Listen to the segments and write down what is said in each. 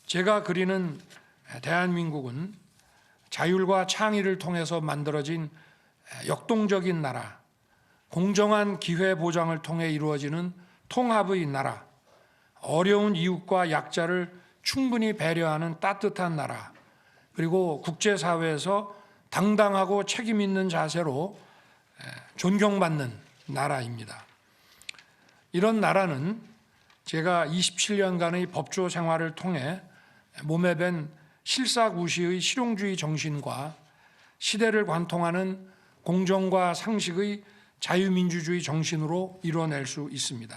제가 그리는 대한민국은 자율과 창의를 통해서 만들어진 역동적인 나라, 공정한 기회 보장을 통해 이루어지는 통합의 나라, 어려운 이웃과 약자를 충분히 배려하는 따뜻한 나라, 그리고 국제사회에서 당당하고 책임 있는 자세로 존경받는 나라입니다. 이런 나라는 제가 27년간의 법조 생활을 통해 몸에 밴 실사구시의 실용주의 정신과 시대를 관통하는 공정과 상식의 자유민주주의 정신으로 이뤄낼 수 있습니다.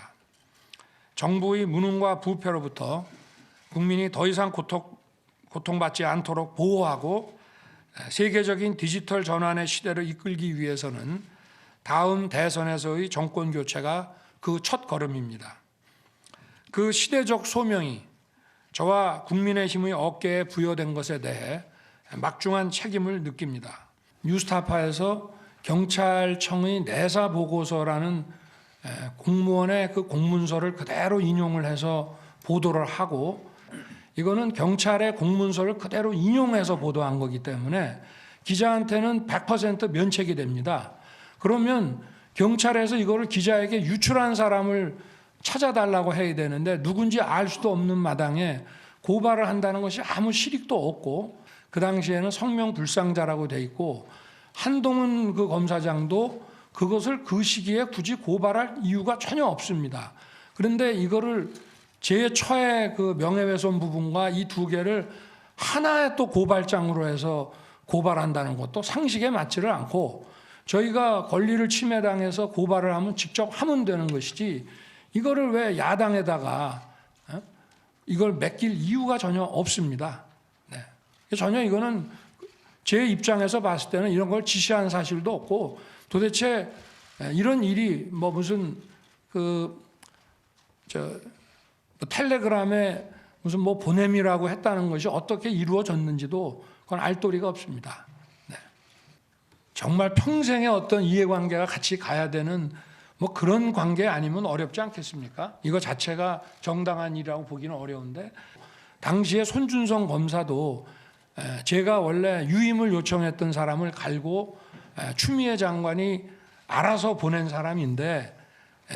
정부의 무능과 부패로부터 국민이 더 이상 고통받지 않도록 보호하고 세계적인 디지털 전환의 시대를 이끌기 위해서는 다음 대선에서의 정권 교체가 그 첫 걸음입니다. 그 시대적 소명이 저와 국민의힘의 어깨에 부여된 것에 대해 막중한 책임을 느낍니다. 뉴스타파에서 경찰청의 내사 보고서라는 공무원의 그 공문서를 그대로 인용을 해서 보도를 하고, 이거는 경찰의 공문서를 그대로 인용해서 보도한 거기 때문에 기자한테는 100% 면책이 됩니다. 그러면 경찰에서 이거를 기자에게 유출한 사람을 찾아달라고 해야 되는데 누군지 알 수도 없는 마당에 고발을 한다는 것이 아무 실익도 없고, 그 당시에는 성명불상자라고 돼 있고 한동훈 그 검사장도 그것을 그 시기에 굳이 고발할 이유가 전혀 없습니다. 그런데 이거를 제 처의 그 명예훼손 부분과 이 두 개를 하나의 또 고발장으로 해서 고발한다는 것도 상식에 맞지를 않고, 저희가 권리를 침해당해서 고발을 하면 직접 하면 되는 것이지 이거를 왜 야당에다가 이걸 맡길 이유가 전혀 없습니다. 네. 전혀 이거는 제 입장에서 봤을 때는 이런 걸 지시한 사실도 없고, 도대체 이런 일이 뭐 무슨 텔레그램에 무슨 뭐 보냄이라고 했다는 것이 어떻게 이루어졌는지도 그건 알 도리가 없습니다. 네. 정말 평생의 어떤 이해관계가 같이 가야 되는 뭐 그런 관계 아니면 어렵지 않겠습니까? 이거 자체가 정당한 일이라고 보기는 어려운데, 당시에 손준성 검사도 제가 원래 유임을 요청했던 사람을 갈고 추미애 장관이 알아서 보낸 사람인데,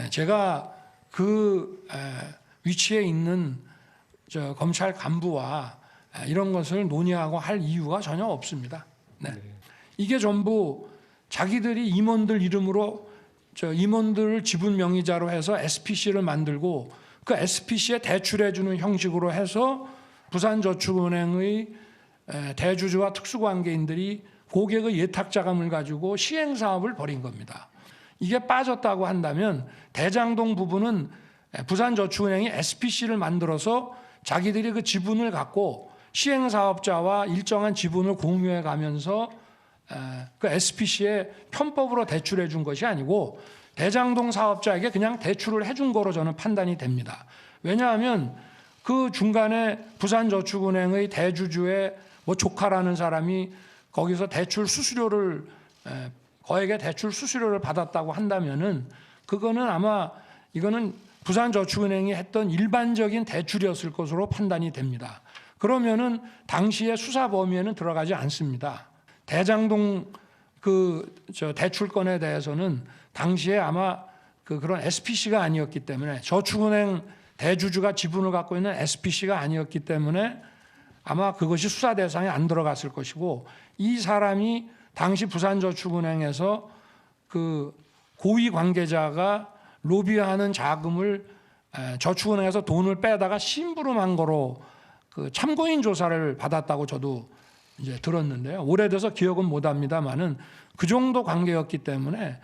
제가 그 위치에 있는 검찰 간부와 이런 것을 논의하고 할 이유가 전혀 없습니다. 네. 이게 전부 자기들이 임원들 이름으로 임원들을 지분 명의자로 해서 SPC를 만들고 그 SPC에 대출해주는 형식으로 해서 부산저축은행의 대주주와 특수관계인들이 고객의 예탁자금을 가지고 시행사업을 벌인 겁니다. 이게 빠졌다고 한다면 대장동 부분은 부산저축은행이 SPC를 만들어서 자기들이 그 지분을 갖고 시행사업자와 일정한 지분을 공유해 가면서 그 SPC에 편법으로 대출해 준 것이 아니고 대장동 사업자에게 그냥 대출을 해준 거로 저는 판단이 됩니다. 왜냐하면 그 중간에 부산저축은행의 대주주의 뭐 조카라는 사람이 거기서 대출 수수료를 거액의 대출 수수료를 받았다고 한다면은 그거는 아마 이거는 부산저축은행이 했던 일반적인 대출이었을 것으로 판단이 됩니다. 그러면은 당시의 수사 범위에는 들어가지 않습니다. 대장동 대출건에 대해서는 당시에 아마 그런 SPC가 아니었기 때문에, 저축은행 대주주가 지분을 갖고 있는 SPC가 아니었기 때문에 아마 그것이 수사 대상에 안 들어갔을 것이고, 이 사람이 당시 부산저축은행에서 그 고위 관계자가 로비하는 자금을 저축은행에서 돈을 빼다가 심부름한 거로 그 참고인 조사를 받았다고 저도 이제 들었는데요. 오래돼서 기억은 못합니다만은 그 정도 관계였기 때문에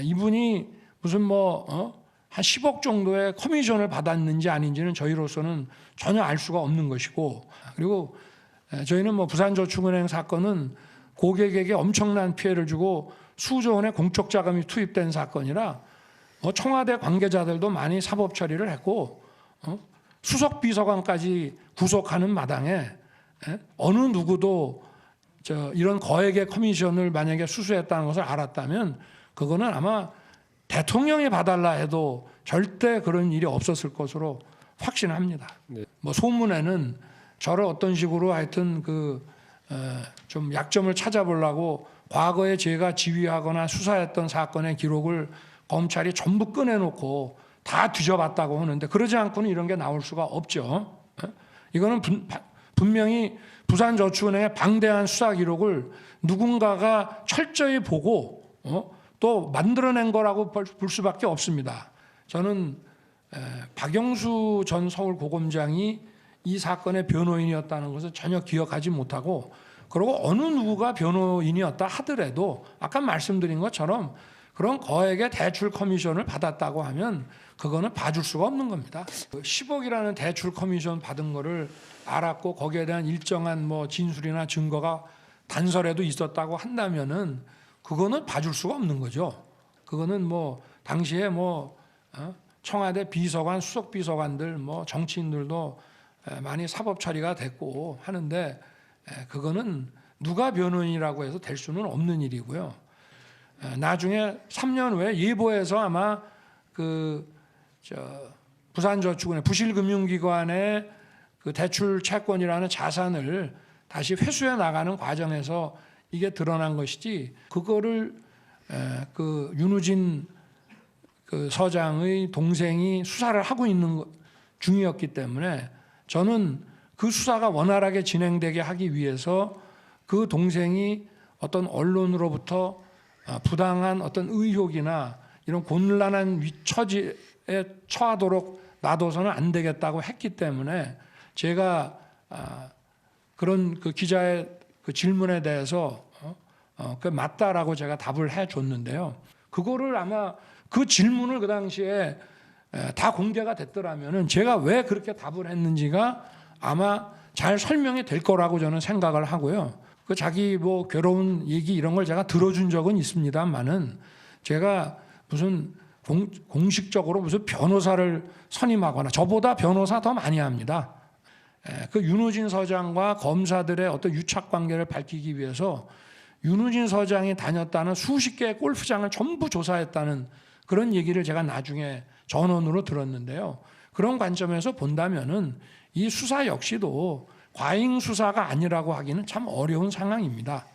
이분이 무슨 한 10억 정도의 커미션을 받았는지 아닌지는 저희로서는 전혀 알 수가 없는 것이고, 그리고 저희는 뭐 부산저축은행 사건은 고객에게 엄청난 피해를 주고 수조 원의 공적 자금이 투입된 사건이라 청와대 관계자들도 많이 사법 처리를 했고 수석 비서관까지 구속하는 마당에 어느 누구도 이런 거액의 커미션을 만약에 수수했다는 것을 알았다면 그거는 아마 대통령이 봐달라 해도 절대 그런 일이 없었을 것으로 확신합니다. 네. 뭐 소문에는 저를 어떤 식으로 하여튼 좀 약점을 찾아보려고 과거에 제가 지휘하거나 수사했던 사건의 기록을 검찰이 전부 꺼내놓고 다 뒤져봤다고 하는데 그러지 않고는 이런 게 나올 수가 없죠. 이거는 분명히 부산저축은행의 방대한 수사 기록을 누군가가 철저히 보고 또 만들어낸 거라고 볼 수밖에 없습니다. 저는 박영수 전 서울고검장이 이 사건의 변호인이었다는 것을 전혀 기억하지 못하고, 그리고 어느 누구가 변호인이었다 하더라도 아까 말씀드린 것처럼 그런 거액의 대출 커미션을 받았다고 하면 그거는 봐줄 수가 없는 겁니다. 10억이라는 대출 커미션 받은 거를 알았고 거기에 대한 일정한 뭐 진술이나 증거가 단서라도 있었다고 한다면은 그거는 봐줄 수가 없는 거죠. 그거는 뭐 당시에 청와대 비서관, 수석 비서관들, 정치인들도 많이 사법 처리가 됐고 하는데 그거는 누가 변호인이라고 해서 될 수는 없는 일이고요. 나중에 3년 후에 예보에서 아마 부산저축은행 부실금융기관의 그 대출 채권이라는 자산을 다시 회수해 나가는 과정에서 이게 드러난 것이지, 그거를 윤우진 서장의 동생이 수사를 하고 있는 중이었기 때문에 저는 그 수사가 원활하게 진행되게 하기 위해서 그 동생이 어떤 언론으로부터 부당한 어떤 의혹이나 이런 곤란한 처지에 처하도록 놔둬서는 안 되겠다고 했기 때문에 제가 그런 그 기자의 그 질문에 대해서 그 맞다라고 제가 답을 해줬는데요. 그거를 아마 그 질문을 그 당시에 다 공개가 됐더라면은 제가 왜 그렇게 답을 했는지가 아마 잘 설명이 될 거라고 저는 생각을 하고요. 그 자기 괴로운 얘기 이런 걸 제가 들어준 적은 있습니다만은 제가 무슨 공식적으로 무슨 변호사를 선임하거나, 저보다 변호사 더 많이 합니다. 그 윤우진 서장과 검사들의 어떤 유착 관계를 밝히기 위해서 윤우진 서장이 다녔다는 수십 개의 골프장을 전부 조사했다는 그런 얘기를 제가 나중에 전원으로 들었는데요. 그런 관점에서 본다면은 이 수사 역시도 과잉 수사가 아니라고 하기는 참 어려운 상황입니다.